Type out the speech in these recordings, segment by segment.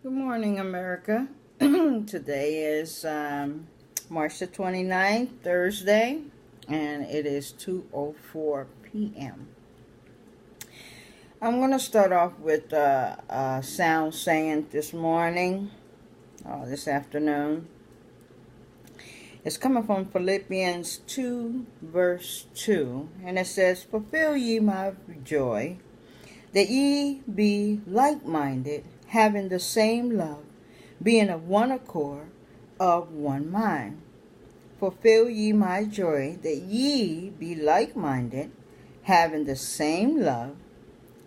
Good morning, America. Today is March the 29th, Thursday, and it is 2:04 p.m. I'm going to start off with a sound saying this morning, this afternoon. It's coming from Philippians 2, verse 2, and it says, "Fulfill ye my joy, that ye be like-minded, having the same love, being of one accord, of one mind. Fulfill ye my joy, that ye be like-minded, having the same love,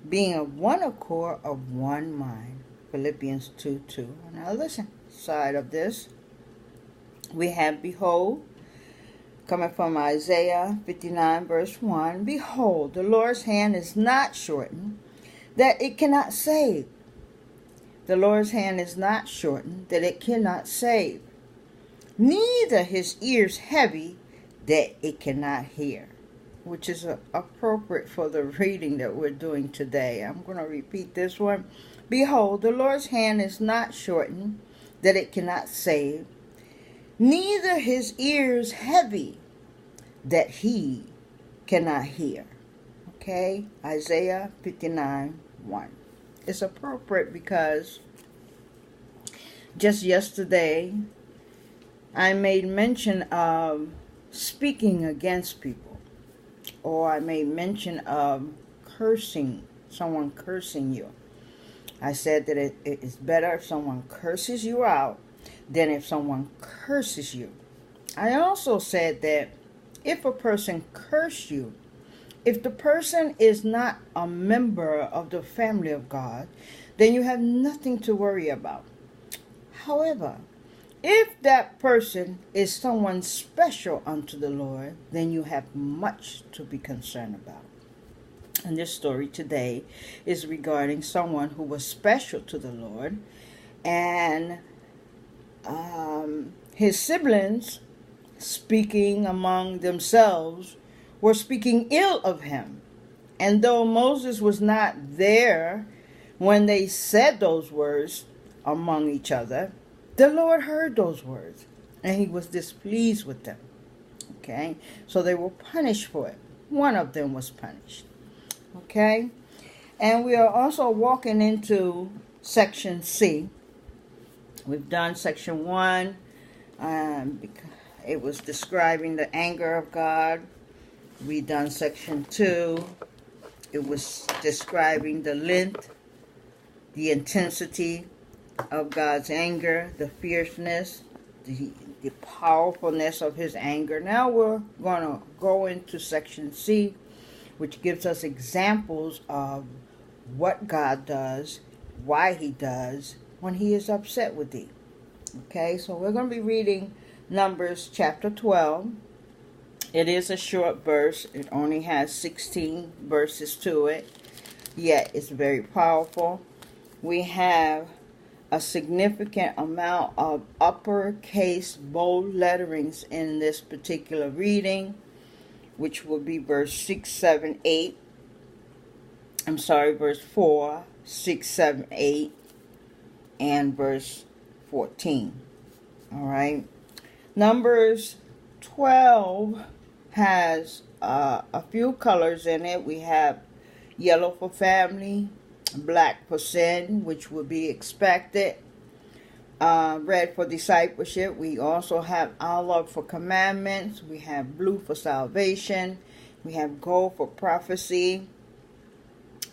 being of one accord, of one mind." Philippians 2:2. Now listen, side of this, we have "Behold," coming from Isaiah 59, verse 1, "Behold, the Lord's hand is not shortened, that it cannot save." The Lord's hand is not shortened, that it cannot save, neither his ears heavy, that it cannot hear, which is appropriate for the reading that we're doing today. I'm going to repeat this one. "Behold, the Lord's hand is not shortened, that it cannot save, neither his ears heavy, that he cannot hear." Okay, Isaiah 59, 1. It's appropriate because just yesterday I made mention of speaking against people, or I made mention of cursing, someone cursing you. I said that it is better if someone curses you out than if someone curses you. I also said that if a person curses you, if the person is not a member of the family of God, then you have nothing to worry about. However, if that person is someone special unto the Lord, then you have much to be concerned about. And this story today is regarding someone who was special to the Lord, and his siblings, speaking among themselves, were speaking ill of him. And though Moses was not there when they said those words among each other, the Lord heard those words, and he was displeased with them. Okay, so they were punished for it. One of them was punished. Okay, and we are also walking into section C. We've done section 1. It was describing the anger of God. We done section 2. It was describing the length, the intensity of God's anger, the fierceness, the powerfulness of his anger. Now we're going to go into section C, which gives us examples of what God does, why he does, when he is upset with thee. Okay, so we're going to be reading Numbers chapter 12. It is a short verse. It only has 16 verses to it, yet it's very powerful. We have a significant amount of uppercase bold letterings in this particular reading, which will be verse 6, 7, 8. Verse 4, 6, 7, 8, and verse 14. All right. Numbers 12 has a few colors in it. We have yellow for family, black for sin, which would be expected, red for discipleship. We also have olive for commandments. We have blue for salvation. We have gold for prophecy.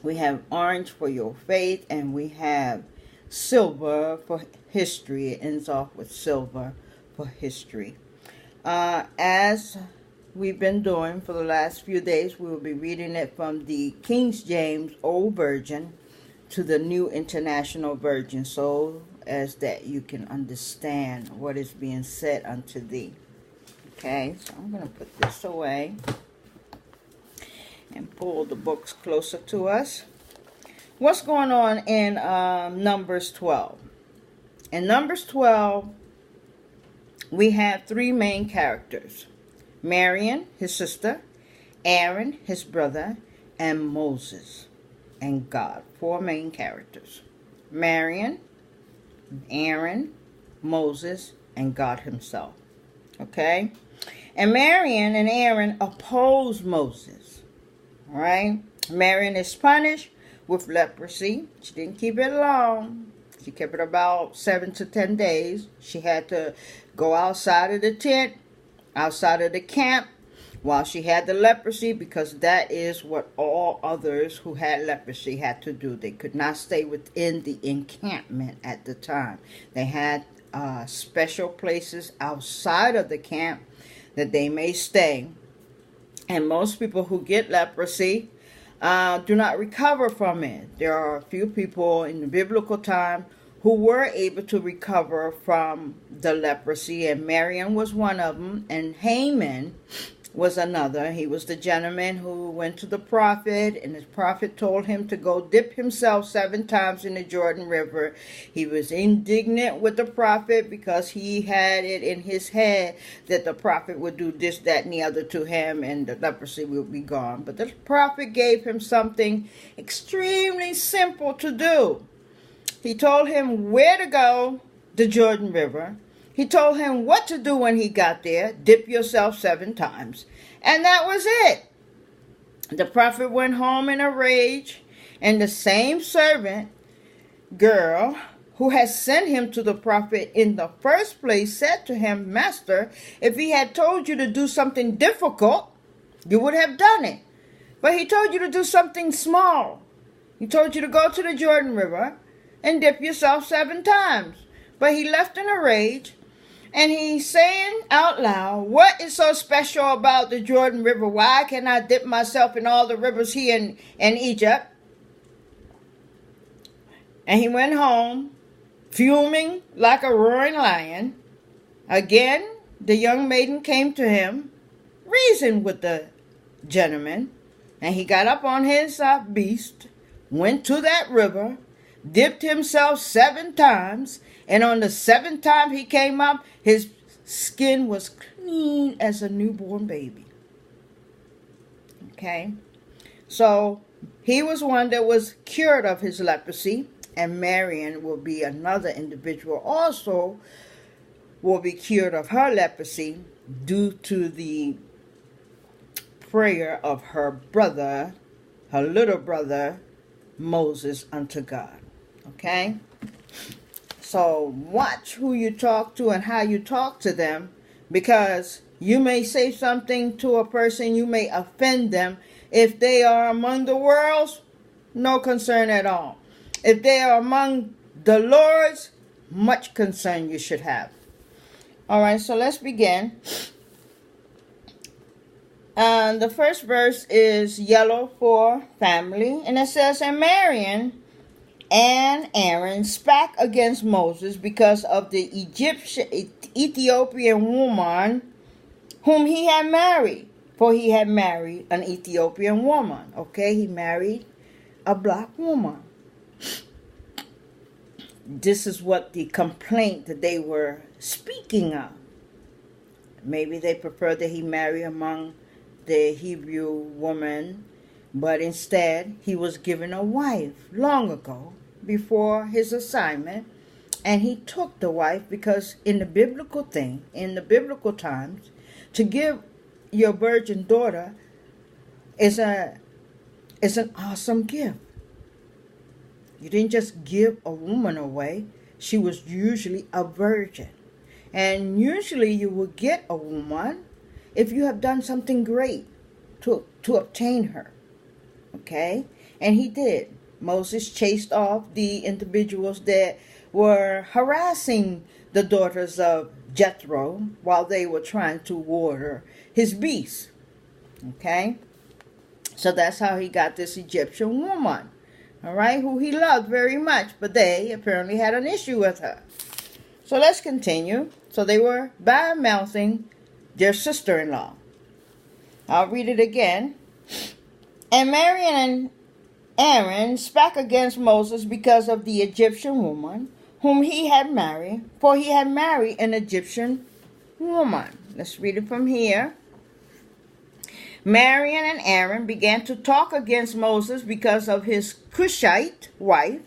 We have orange for your faith, and we have silver for history. It ends off with silver for history. As we've been doing for the last few days, we will be reading it from the King James Old Version to the New International Version, so as that you can understand what is being said unto thee. Okay, so I'm going to put this away and pull the books closer to us. What's going on in Numbers 12? In Numbers 12, we have 3 main characters: Miriam, his sister; Aaron, his brother; and Moses and God. 4 main characters: Miriam, Aaron, Moses, and God himself. Okay? And Miriam and Aaron opposed Moses. All right? Miriam is punished with leprosy. She didn't keep it long. She kept it about 7 to 10 days. She had to go outside of the tent, outside of the camp, while she had the leprosy, because that is what all others who had leprosy had to do. They could not stay within the encampment at the time. They had special places outside of the camp that they may stay. And most people who get leprosy do not recover from it. There are a few people in the biblical time who were able to recover from the leprosy, and Miriam was one of them, and Haman was another. He was the gentleman who went to the prophet, and the prophet told him to go dip himself 7 times in the Jordan River. He was indignant with the prophet because he had it in his head that the prophet would do this, that, and the other to him, and the leprosy would be gone. But the prophet gave him something extremely simple to do. He told him where to go, the Jordan River. He told him what to do when he got there. Dip yourself 7 times. And that was it. The prophet went home in a rage. And the same servant girl who had sent him to the prophet in the first place said to him, Master, if he had told you to do something difficult, you would have done it. But he told you to do something small. He told you to go to the Jordan River and dip yourself 7 times. But he left in a rage. And he's saying out loud, what is so special about the Jordan River? Why can I dip myself in all the rivers here in Egypt? And he went home, fuming like a roaring lion. Again, the young maiden came to him, reasoned with the gentleman, and he got up on his beast, went to that river, dipped himself 7 times, and on the 7th time he came up, his skin was clean as a newborn baby. Okay? So he was one that was cured of his leprosy, and Marian will be another individual also will be cured of her leprosy due to the prayer of her brother, her little brother, Moses unto God. Okay? So watch who you talk to and how you talk to them, because you may say something to a person, you may offend them. If they are among the world's, no concern at all. If they are among the Lord's, much concern you should have. All right, so let's begin. The first verse is yellow for family, and it says, and Marian and Aaron spake against Moses because of the Ethiopian woman whom he had married. For he had married an Ethiopian woman. Okay, he married a black woman. This is what the complaint that they were speaking of. Maybe they preferred that he marry among the Hebrew woman, but instead he was given a wife long ago before his assignment, and he took the wife because in the biblical times, to give your virgin daughter is an awesome gift. You didn't just give a woman away. She was usually a virgin. And usually you will get a woman if you have done something great to obtain her. Okay? And he did. Moses chased off the individuals that were harassing the daughters of Jethro while they were trying to water his beasts. Okay? So that's how he got this Egyptian woman. All right? Who he loved very much. But they apparently had an issue with her. So let's continue. So they were bad-mouthing their sister-in-law. I'll read it again. And Marian and Aaron spake against Moses because of the Egyptian woman whom he had married, for he had married an Egyptian woman. Let's read it from here. Marian and Aaron began to talk against Moses because of his Cushite wife,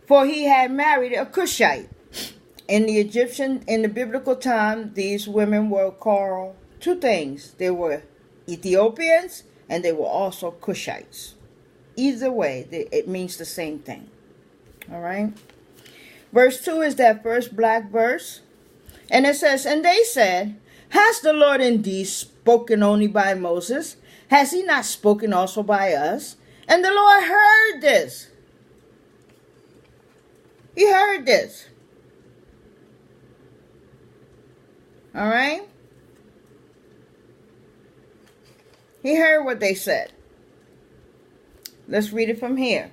for he had married a Cushite. In the biblical time, these women were called two things. They were Ethiopians and they were also Cushites. Either way, it means the same thing. All right. Verse 2 is that first black verse. And it says, and they said, has the Lord indeed spoken only by Moses? Has he not spoken also by us? And the Lord heard this. He heard this. All right? He heard what they said. Let's read it from here.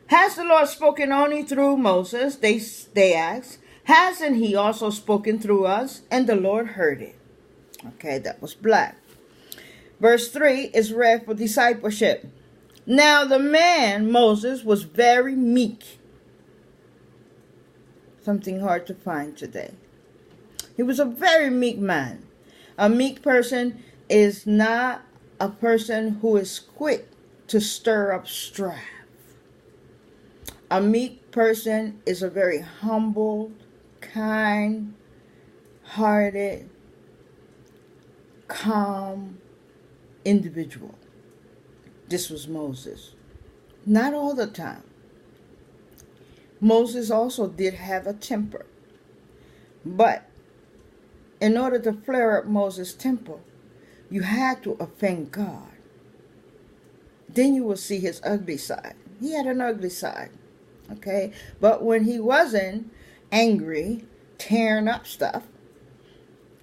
Has the Lord spoken only through Moses? They asked. Hasn't he also spoken through us? And the Lord heard it. Okay, that was black. Verse 3 is read for discipleship. Now the man, Moses, was very meek. Something hard to find today. He was a very meek man. A meek person is not a person who is quick to stir up strife. A meek person is a very humble, kind-hearted, calm individual. This was Moses. Not all the time. Moses also did have a temper. But in order to flare up Moses' temper, you had to offend God. Then you will see his ugly side. He had an ugly side. Okay? But when he wasn't angry, tearing up stuff,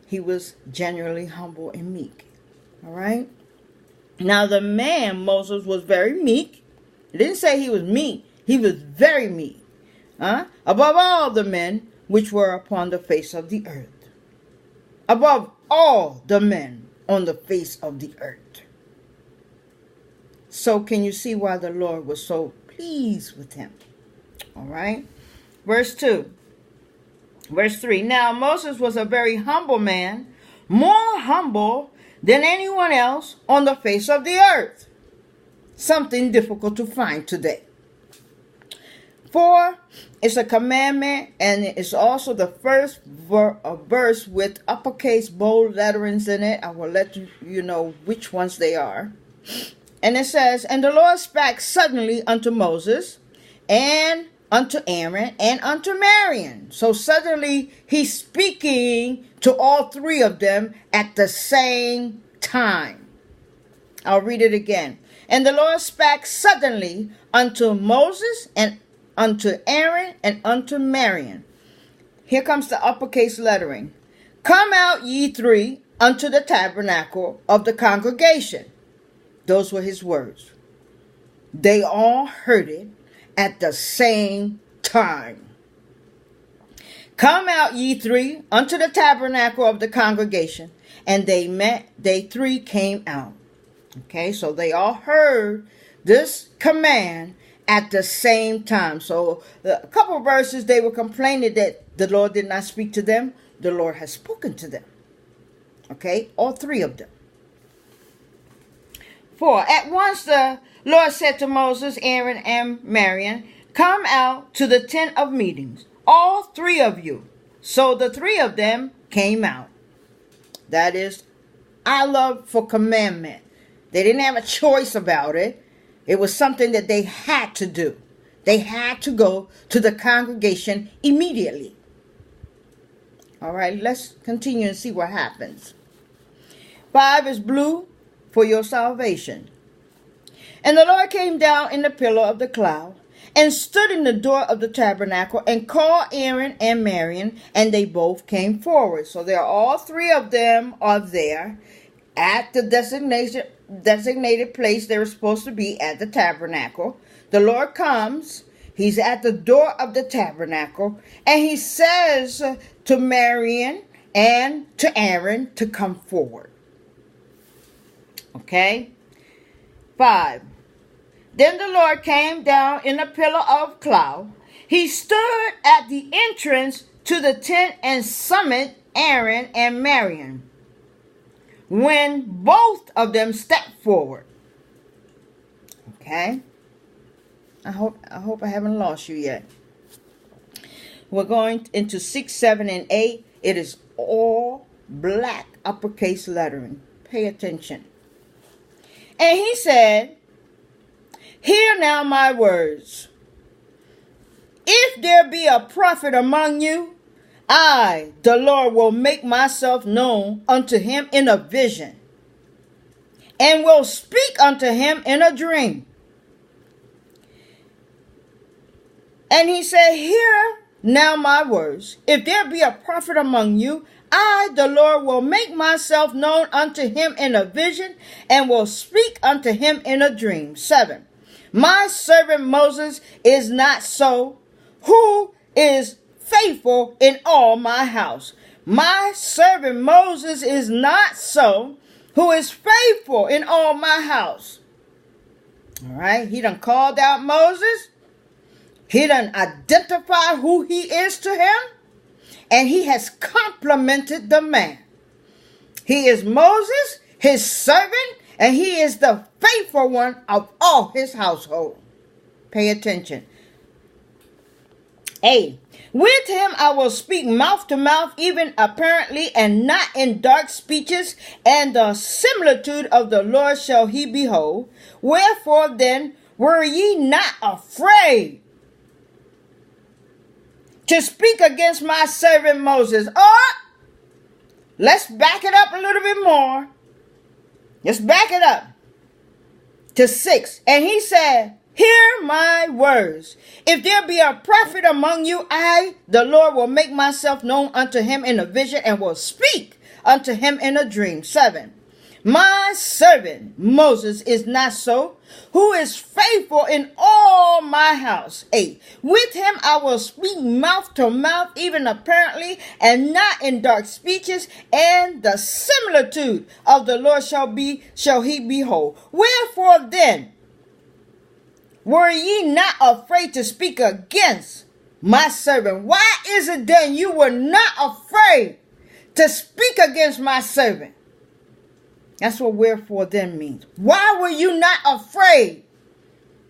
he was genuinely humble and meek. All right? Now the man, Moses, was very meek. It didn't say he was meek. He was very meek. Above all the men which were upon the face of the earth. Above all the men on the face of the earth. So can you see why the Lord was so pleased with him? All right. Verse 2. Verse 3. Now Moses was a very humble man, more humble than anyone else on the face of the earth. Something difficult to find today. 4 is a commandment, and it's also the first verse with uppercase bold letterings in it. I will let you know which ones they are. And it says, and the Lord spake suddenly unto Moses, and unto Aaron, and unto Miriam. So suddenly he's speaking to all three of them at the same time. I'll read it again. And the Lord spake suddenly unto Moses, and unto Aaron, and unto Miriam. Here comes the uppercase lettering. Come out ye three unto the tabernacle of the congregation. Those were his words. They all heard it at the same time. Come out ye three unto the tabernacle of the congregation. And they three came out. Okay, so they all heard this command at the same time. So a couple of verses, they were complaining that the Lord did not speak to them. The Lord has spoken to them. Okay, all three of them. 4. At once the Lord said to Moses, Aaron, and Miriam, come out to the tent of meetings, all three of you. So the three of them came out. That is, I love for commandment. They didn't have a choice about it. It was something that they had to do. They had to go to the congregation immediately. All right, let's continue and see what happens. 5 is blue for your salvation. And the Lord came down in the pillar of the cloud and stood in the door of the tabernacle and called Aaron and Miriam, and they both came forward. So there are all three of them are there at the designated place they were supposed to be at the tabernacle. The Lord comes. He's at the door of the tabernacle, and he says to Miriam and to Aaron to come forward. Okay? 5. Then the Lord came down in a pillar of cloud. He stood at the entrance to the tent and summoned Aaron and Miriam. When both of them stepped forward. Okay? I hope I haven't lost you yet. We're going into 6, 7, and 8. It is all black uppercase lettering. Pay attention. And he said, "Hear now my words. If there be a prophet among you, I, the Lord, will make myself known unto him in a vision, and will speak unto him in a dream." And he said, "Hear now my words. If there be a prophet among you, I, the Lord, will make myself known unto him in a vision, and will speak unto him in a dream." 7. My servant Moses is not so, who is faithful in all my house. My servant Moses is not so, who is faithful in all my house. All right, he done called out Moses. He done identified who he is to him, and he has complimented the man. He is Moses, his servant, and he is the faithful one of all his household. Pay attention. 8. With him I will speak mouth to mouth, even apparently, and not in dark speeches, and the similitude of the Lord shall he behold. Wherefore then were ye not afraid to speak against my servant Moses? Or, let's back it up a little bit more. Let's back it up to 6. And he said, "Hear my words. If there be a prophet among you, I, the Lord, will make myself known unto him in a vision, and will speak unto him in a dream." 7. My servant Moses is not so, who is faithful in all my house. 8. With him I will speak mouth to mouth, even apparently, and not in dark speeches, and the similitude of the Lord shall he behold. Wherefore then were ye not afraid to speak against my servant? Why is it then you were not afraid to speak against my servant? That's what wherefore then means. Why were you not afraid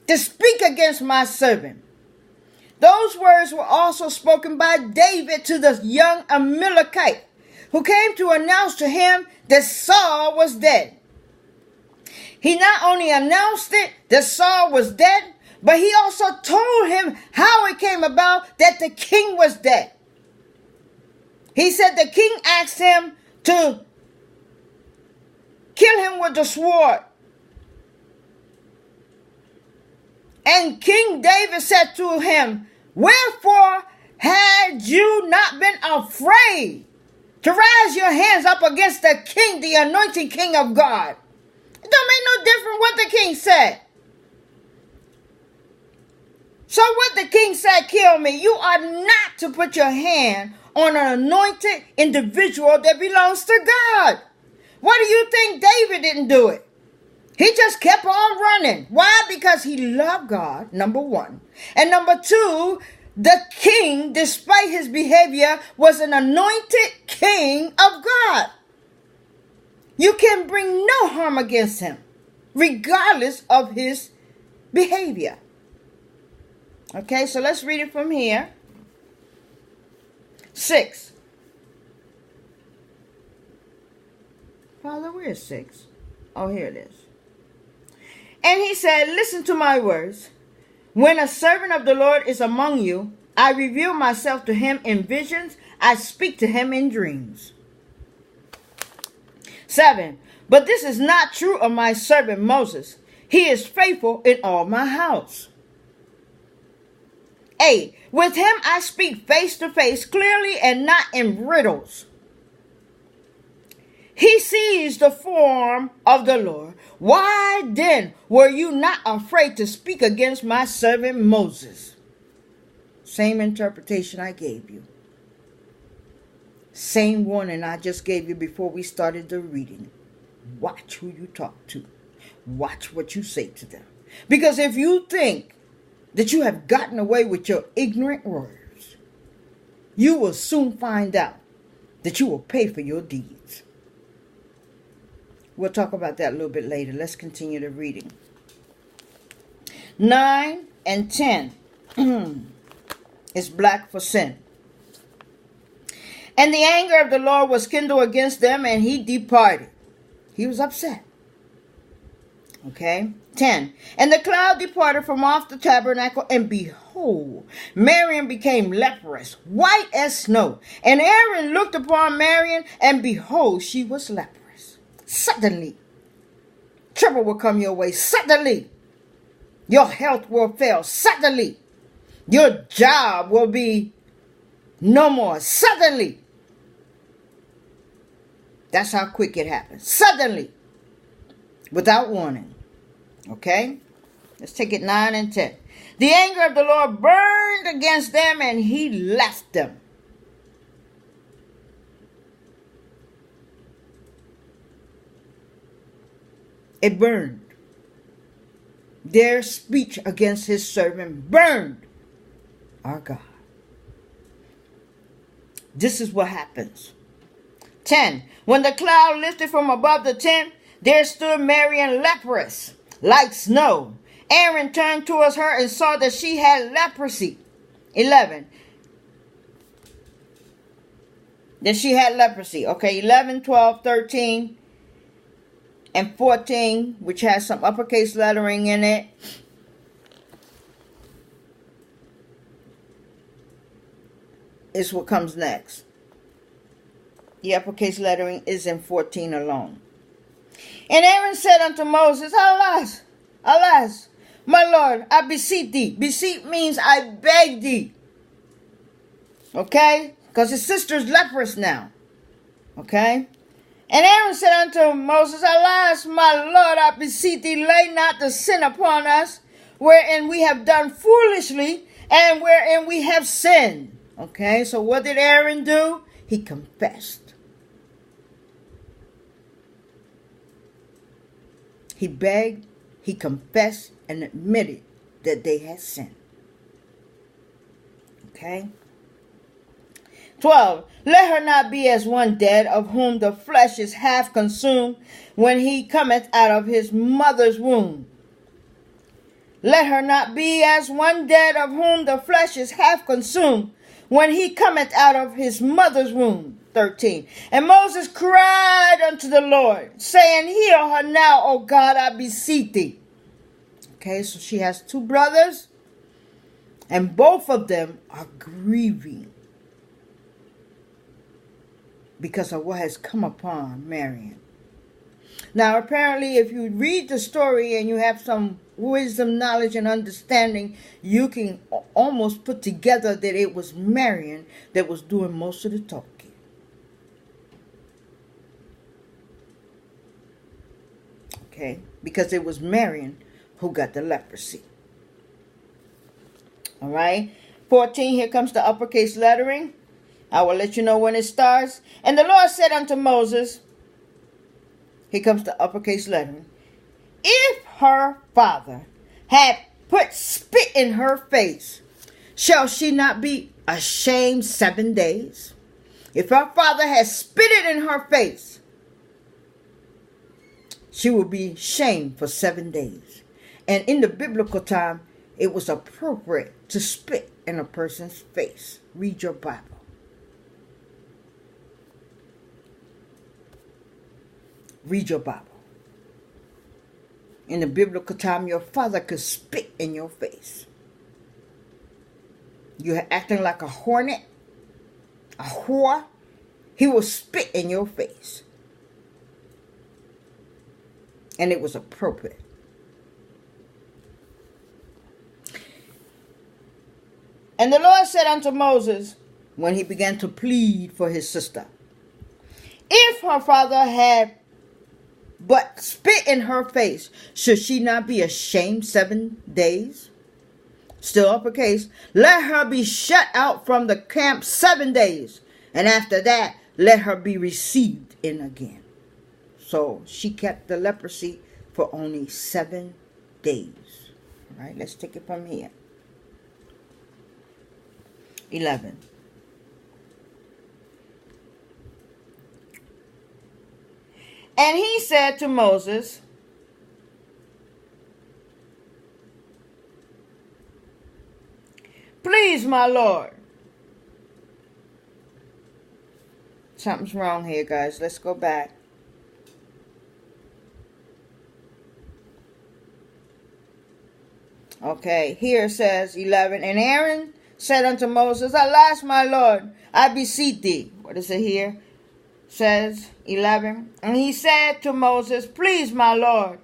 to speak against my servant? Those words were also spoken by David to the young Amalekite, who came to announce to him that Saul was dead. He not only announced it, that Saul was dead, but he also told him how it came about that the king was dead. He said the king asked him to kill him with the sword. And King David said to him, "Wherefore had you not been afraid to rise your hands up against the king, the anointed king of God?" It don't make no difference what the king said. So what the king said, "Kill me." You are not to put your hand on an anointed individual that belongs to God. Why do you think David didn't do it? He just kept on running. Why? Because he loved God, number one. And number two, the king, despite his behavior, was an anointed king of God. You can bring no harm against him, regardless of his behavior. Okay, so let's read it from here. 6. Father, where is 6? Oh, here it is. And he said, "Listen to my words. When a servant of the Lord is among you, I reveal myself to him in visions. I speak to him in dreams." 7. But this is not true of my servant Moses. He is faithful in all my house. 8. With him I speak face to face, clearly, and not in riddles. He sees the form of the Lord. Why then were you not afraid to speak against my servant Moses? Same interpretation I gave you. Same warning I just gave you before we started the reading. Watch who you talk to. Watch what you say to them. Because if you think that you have gotten away with your ignorant words, you will soon find out that you will pay for your deeds. We'll talk about that a little bit later. Let's continue the reading. 9, and 10 is black for sin. And the anger of the Lord was kindled against them, and he departed. He was upset. Okay. 10. And the cloud departed from off the tabernacle, and behold, Miriam became leprous, white as snow. And Aaron looked upon Miriam, and behold, she was leprous. Suddenly, trouble will come your way. Suddenly, your health will fail. Suddenly, your job will be no more. Suddenly. That's how quick it happens. Suddenly. Without warning. Okay? Let's take it 9 and 10. The anger of the Lord burned against them, and he left them. It burned. Their speech against his servant burned. Our God. This is what happens. 10. When the cloud lifted from above the tent, there stood Miriam leprous, like snow. Aaron turned towards her and saw that she had leprosy. 11. That she had leprosy. Okay, 11, 12, 13, and 14, which has some uppercase lettering in it. Is what comes next. The uppercase lettering is in 14 alone. And Aaron said unto Moses, Alas, alas, my Lord, I beseech thee. Beseech means I beg thee. Okay? Because his sister's leprous now. Okay? And Aaron said unto Moses, Alas, my Lord, I beseech thee, lay not the sin upon us, wherein we have done foolishly, and wherein we have sinned. Okay, so what did Aaron do? He confessed. He begged, he confessed, and admitted that they had sinned. Okay? 12. Let her not be as one dead, of whom the flesh is half consumed, when he cometh out of his mother's womb. Let her not be as one dead, of whom the flesh is half consumed, when he cometh out of his mother's womb. 13. And Moses cried unto the Lord, saying, Heal her now, O God, I beseech thee. Okay, so she has two brothers, and both of them are grieving because of what has come upon Miriam. Now, apparently, if you read the story and you have some wisdom, knowledge, and understanding, you can almost put together that it was Miriam that was doing most of the talking. Okay? Because it was Miriam who got the leprosy. All right? 14, here comes the uppercase lettering. I will let you know when it starts. And the Lord said unto Moses, here comes the uppercase lettering, if her father had put spit in her face, shall she not be ashamed 7 days? If her father has spitted in her face, she will be shamed for 7 days. And in the biblical time, it was appropriate to spit in a person's face. Read your Bible. Read your Bible. In the biblical time, your father could spit in your face. You're acting like a hornet, a whore. He will spit in your face. And it was appropriate. And the Lord said unto Moses, when he began to plead for his sister, if her father had but spit in her face, should she not be ashamed 7 days? Still uppercase. Let her be shut out from the camp 7 days, and after that, let her be received in again. So she kept the leprosy for only 7 days. All right, let's take it from here. 11. And he said to Moses, please, my Lord. Something's wrong here, guys. Let's go back. Okay, here it says 11. And Aaron said unto Moses, alas, my Lord, I beseech thee. What is it here? Says 11. And he said to Moses, please, my Lord,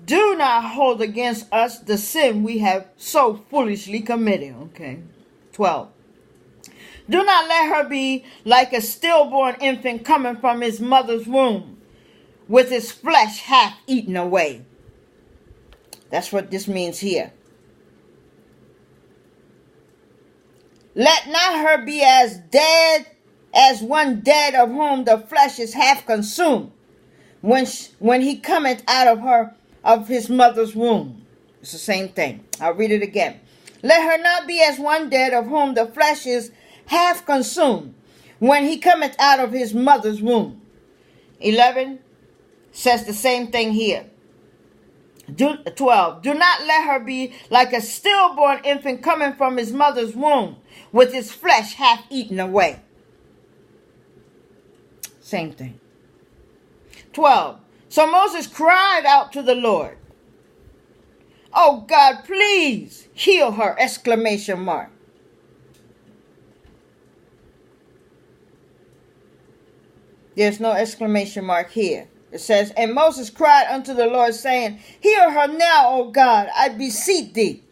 do not hold against us the sin we have so foolishly committed. Okay. 12. Do not let her be like a stillborn infant coming from his mother's womb, with his flesh half eaten away. That's what this means here. Let not her be as dead as one dead of whom the flesh is half consumed, when he cometh out of his mother's womb. It's the same thing. I'll read it again. Let her not be as one dead of whom the flesh is half consumed, when he cometh out of his mother's womb. 11 says the same thing here. 12. Do not let her be like a stillborn infant coming from his mother's womb, with his flesh half eaten away. Same thing. 12. So Moses cried out to the Lord, oh God, please heal her! Exclamation mark. There's no exclamation mark here. It says, and Moses cried unto the Lord, saying, hear her now, O God, I beseech thee.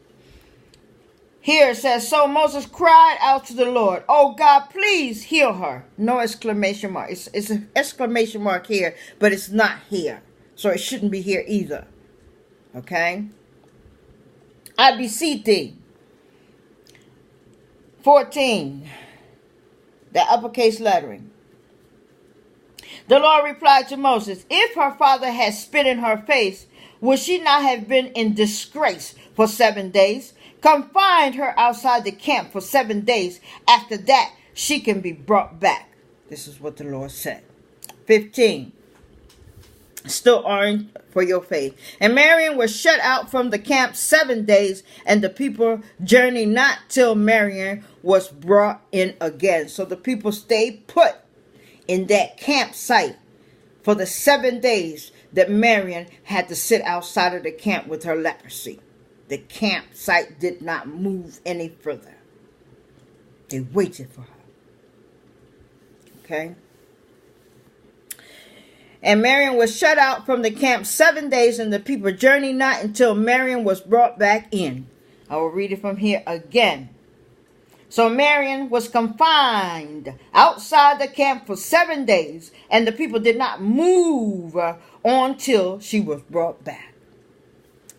Here it says, so Moses cried out to the Lord, oh God, please heal her. No exclamation mark. It's an exclamation mark here, but it's not here. So it shouldn't be here either. Okay? I beseech thee. 14. The uppercase lettering. The Lord replied to Moses, if her father had spit in her face, would she not have been in disgrace for 7 days? Confine her outside the camp for 7 days. After that, she can be brought back. This is what the Lord said. 15. Still orange for your faith. And Miriam was shut out from the camp 7 days, and the people journeyed not till Miriam was brought in again. So the people stayed put in that campsite for the 7 days that Miriam had to sit outside of the camp with her leprosy. The campsite did not move any further. They waited for her. Okay? And Miriam was shut out from the camp 7 days, and the people journeyed not until Miriam was brought back in. I will read it from here again. So Miriam was confined outside the camp for 7 days, and the people did not move on till she was brought back.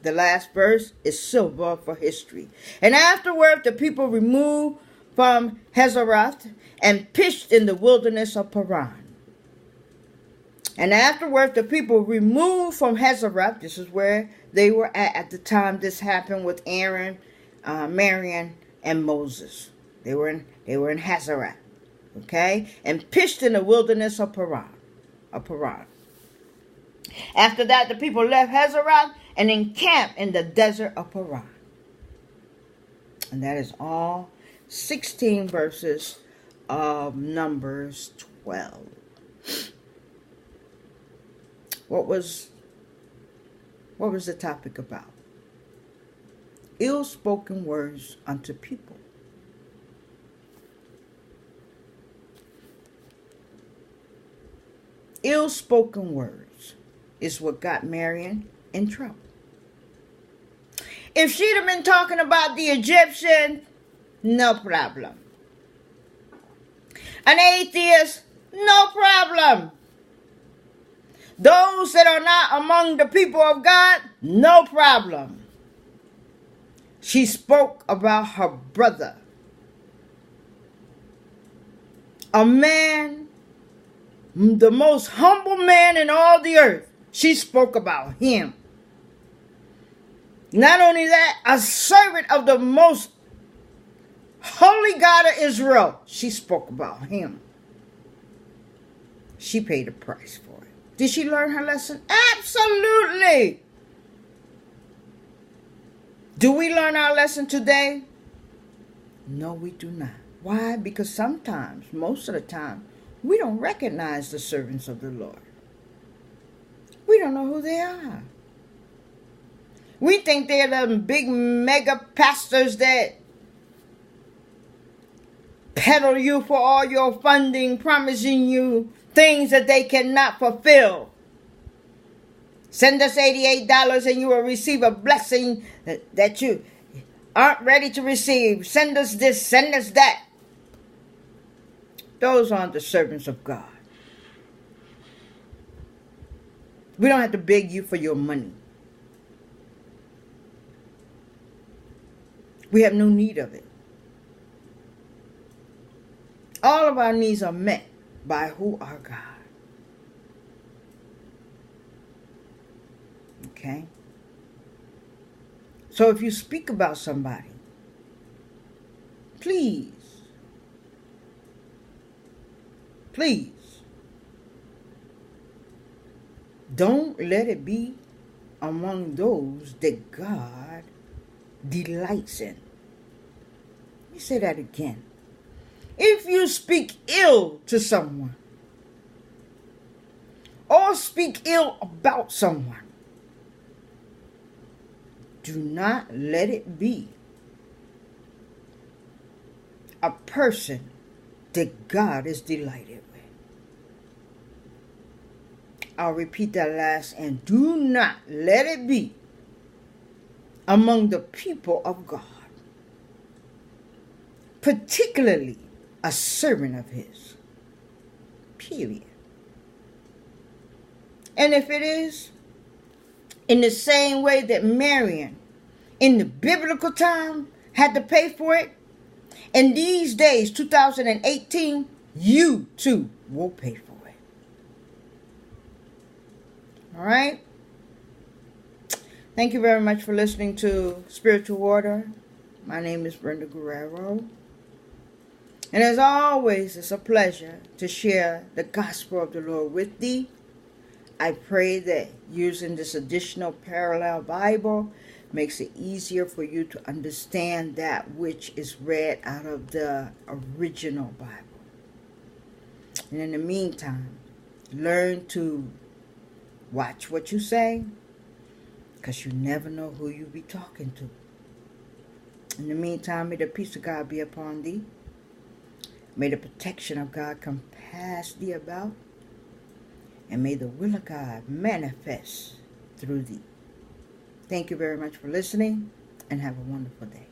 The last verse is silver for history. And afterward the people removed from Hazeroth and pitched in the wilderness of Paran. And afterward the people removed from Hazeroth. This is where they were at the time this happened with Aaron, Miriam, and Moses. They were in Hazeroth, okay, and pitched in the wilderness of Paran. After that, the people left Hazeroth and encamped in the desert of Paran. And that is all 16 verses of Numbers 12. What was the topic about? Ill-spoken words unto people. Ill-spoken words is what got Miriam in trouble. If she'd have been talking about the Egyptian, no problem. An atheist, no problem. Those that are not among the people of God, no problem. She spoke about her brother, a man, the most humble man in all the earth. She spoke about him. Not only that, a servant of the most holy God of Israel. She spoke about him. She paid a price for it. Did she learn her lesson? Absolutely. Do we learn our lesson today? No, we do not. Why? Because sometimes, most of the time, we don't recognize the servants of the Lord. We don't know who they are. We think they're the big mega pastors that peddle you for all your funding, promising you things that they cannot fulfill. Send us $88 and you will receive a blessing that you aren't ready to receive. Send us this, send us that. Those aren't the servants of God. We don't have to beg you for your money. We have no need of it. All of our needs are met by who? Our God. Okay? So if you speak about somebody, please, don't let it be among those that God delights in. Let me say that again. If you speak ill to someone or speak ill about someone, do not let it be a person that God is delighted with. I'll repeat that last, and do not let it be among the people of God, particularly a servant of his. Period. And if it is, in the same way that Marian in the biblical time had to pay for it, in these days, 2018, you too will pay for it. All right? Thank you very much for listening to Spiritual Water. My name is Brenda Guerrero. And as always, it's a pleasure to share the gospel of the Lord with thee. I pray that using this additional parallel Bible makes it easier for you to understand that which is read out of the original Bible. And in the meantime, learn to watch what you say, because you never know who you be talking to. In the meantime, may the peace of God be upon thee. May the protection of God compass thee about. And may the will of God manifest through thee. Thank you very much for listening, and have a wonderful day.